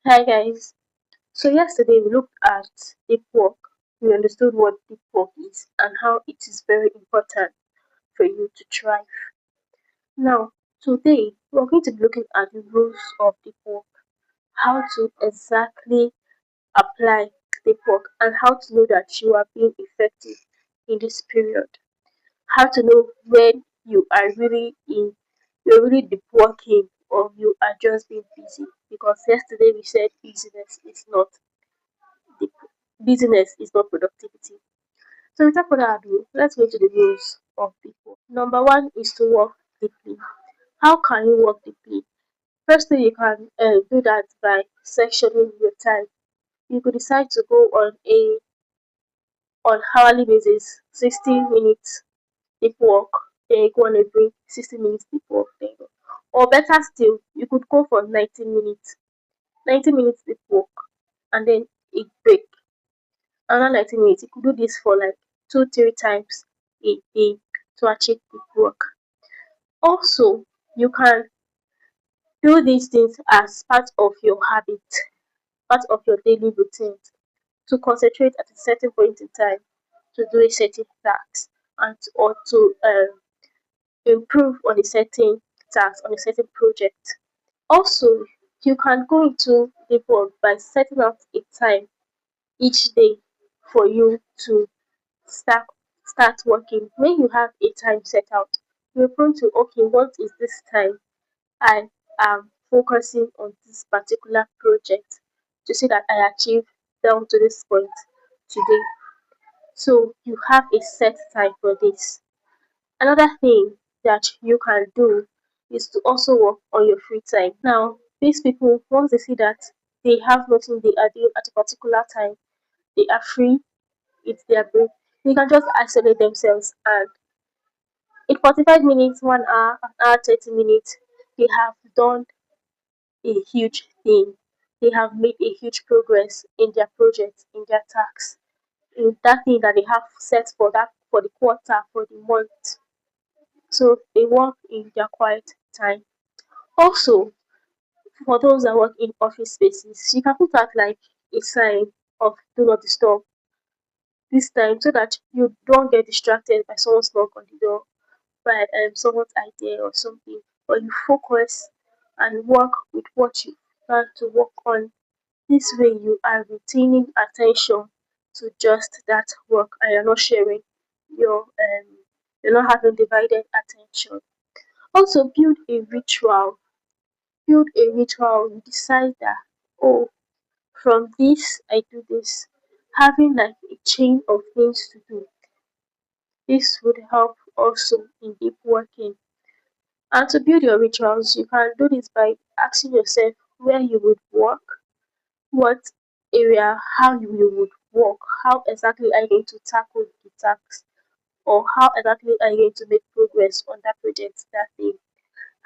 Hi guys. So yesterday we looked at deep work. We understood what deep work is and how it is very important for you to thrive. Now, today we're going to be looking at the rules of deep work, how to exactly apply deep work, and how to know that you are being effective in this period. How to know when you are you're really deep working or you are just being busy. Because yesterday we said the busyness is not productivity. So without further ado, let's go to the rules of people. Number one is to work deeply. How can you work deeply? Firstly, you can do that by sectioning your time. You could decide to go on hourly basis, 60 minutes deep work, then you go on a break, 60 minutes deep work, then you go. Or better still, you could go for 90 minutes deep work, and then a break another 90 minutes. You could do this for like two, three times a day to achieve deep work. Also, you can do these things as part of your habit, part of your daily routine to concentrate at a certain point in time to do a certain task or to improve on a certain task, on a certain project. Also, you can go into deep work by setting out a time each day for you to start start working. When you have a time set out, you're prone to okay, what is this time I am focusing on this particular project to see that I achieve down to this point today. So you have a set time for this. Another thing that you can do is to also work on your free time. Now, these people, once they see that they have nothing they are doing at a particular time, they are free, it's their break, they can just isolate themselves and in 45 minutes, 1 hour, an hour, 30 minutes, they have done a huge thing. They have made a huge progress in their project, in their tasks, in that thing that they have set for the quarter, for the month. So they work in their quiet time. Also, for those that work in office spaces, you can put out like a sign of do not disturb this time so that you don't get distracted by someone's knock on the door by someone's idea or something, but you focus and work with what you plan to work on. This way, you are retaining attention to just that work, and you're not sharing you're not having divided attention. Also, build a ritual. Build a ritual. You decide that oh, from this I do this. Having like a chain of things to do. This would help also in deep working. And to build your rituals, you can do this by asking yourself where you would work, what area, how you would work, how exactly are you going to tackle the tasks, or how exactly are you going to make progress on that project that day.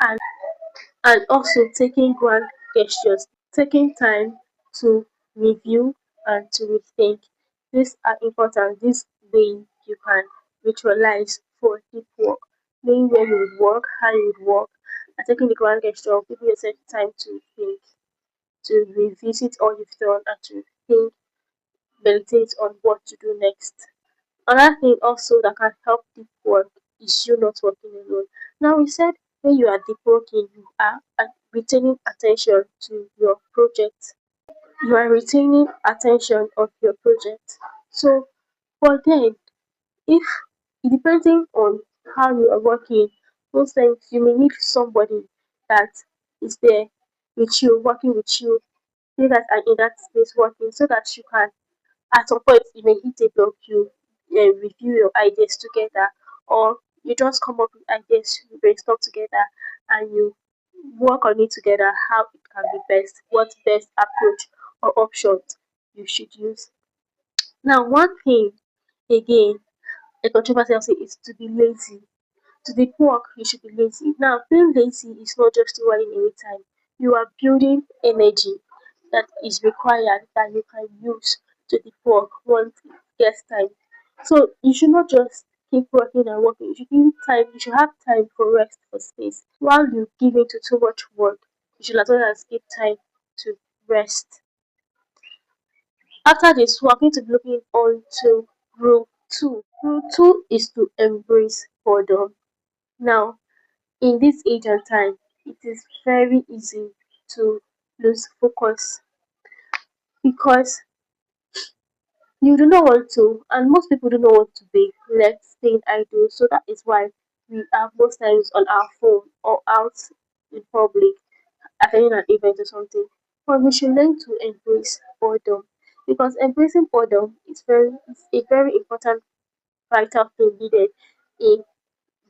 And and also taking grand gestures, taking time to review and to rethink. These are important. This way you can visualize for deep work, knowing where you would work, how you would work, and taking the grand gesture of giving yourself time to think, to revisit all you've done, and to think, meditate on what to do next. Another thing also that can help deep work is you not working alone. Now we said when you are deep working, you are retaining attention to your project. You are retaining attention of your project. So for then, if depending on how you are working, most times you may need somebody that is there with you, working with you, they that are in that space working so that you can at some point you may hit a block, you review your ideas together, or you just come up with ideas, you brainstorm together, and you work on it together how it can be best, what best approach or options you should use. Now, one thing again, a controversial thing is to be lazy. To the work, you should be lazy. Now, being lazy is not just running any time. You are building energy that is required that you can use to the work once it gets time. So you should not just keep working and working. You should give time. You should have time for rest, for space. While you give into too much work, you should as well as give time to rest. After this, we're going to be looking on to rule 2. Rule 2 is to embrace boredom. Now, in this age and time, it is very easy to lose focus because you do not want to, and most people do not want to be left staying idle. So that is why we are most times on our phone or out in public attending an event or something. But we should learn to embrace boredom because embracing boredom is a very important vital thing needed in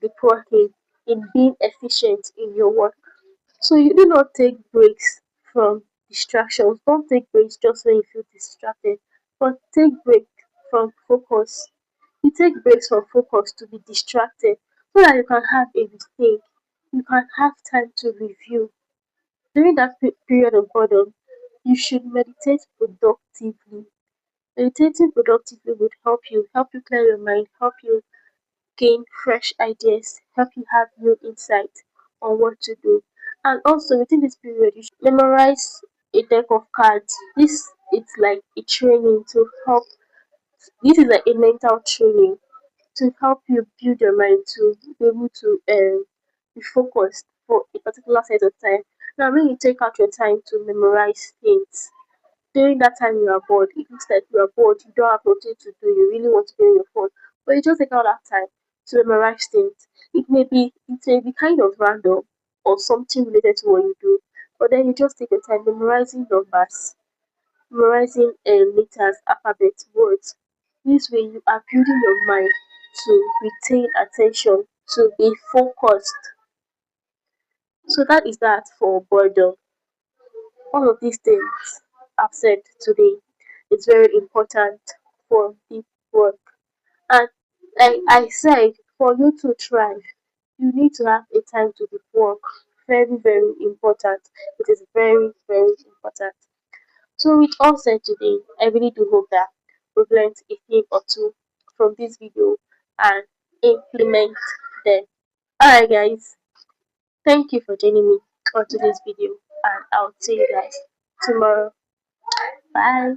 the working, in being efficient in your work. So you do not take breaks from distractions. Don't take breaks just when you feel distracted, but take break from focus. You take breaks from focus to be distracted so that you can have a mistake. You can have time to review. During that period of boredom, you should meditate productively. Meditating productively would help you clear your mind, help you gain fresh ideas, help you have new insight on what to do. And also within this period, you should memorize a deck of cards. This it's like a training to help. This is like a mental training to help you build your mind to be able to be focused for a particular set of time. Now, when you take out your time to memorize things, during that time you are bored, it looks like you are bored, you don't have nothing to do, you really want to be on your phone, but you just take out that time to memorize things. It may be kind of random or something related to what you do, but then you just take your time memorizing numbers, memorizing letters, alphabet, words. This way you are building your mind to retain attention, to be focused. So that is that for boredom. All of these things I've said today is very important for deep work. And like I said, for you to thrive, you need to have a time to deep work. Very, very important. It is very, very important. So with all said today, I really do hope that we've learned a thing or two from this video and implement them. Alright guys, thank you for joining me on today's video and I'll see you guys tomorrow. Bye.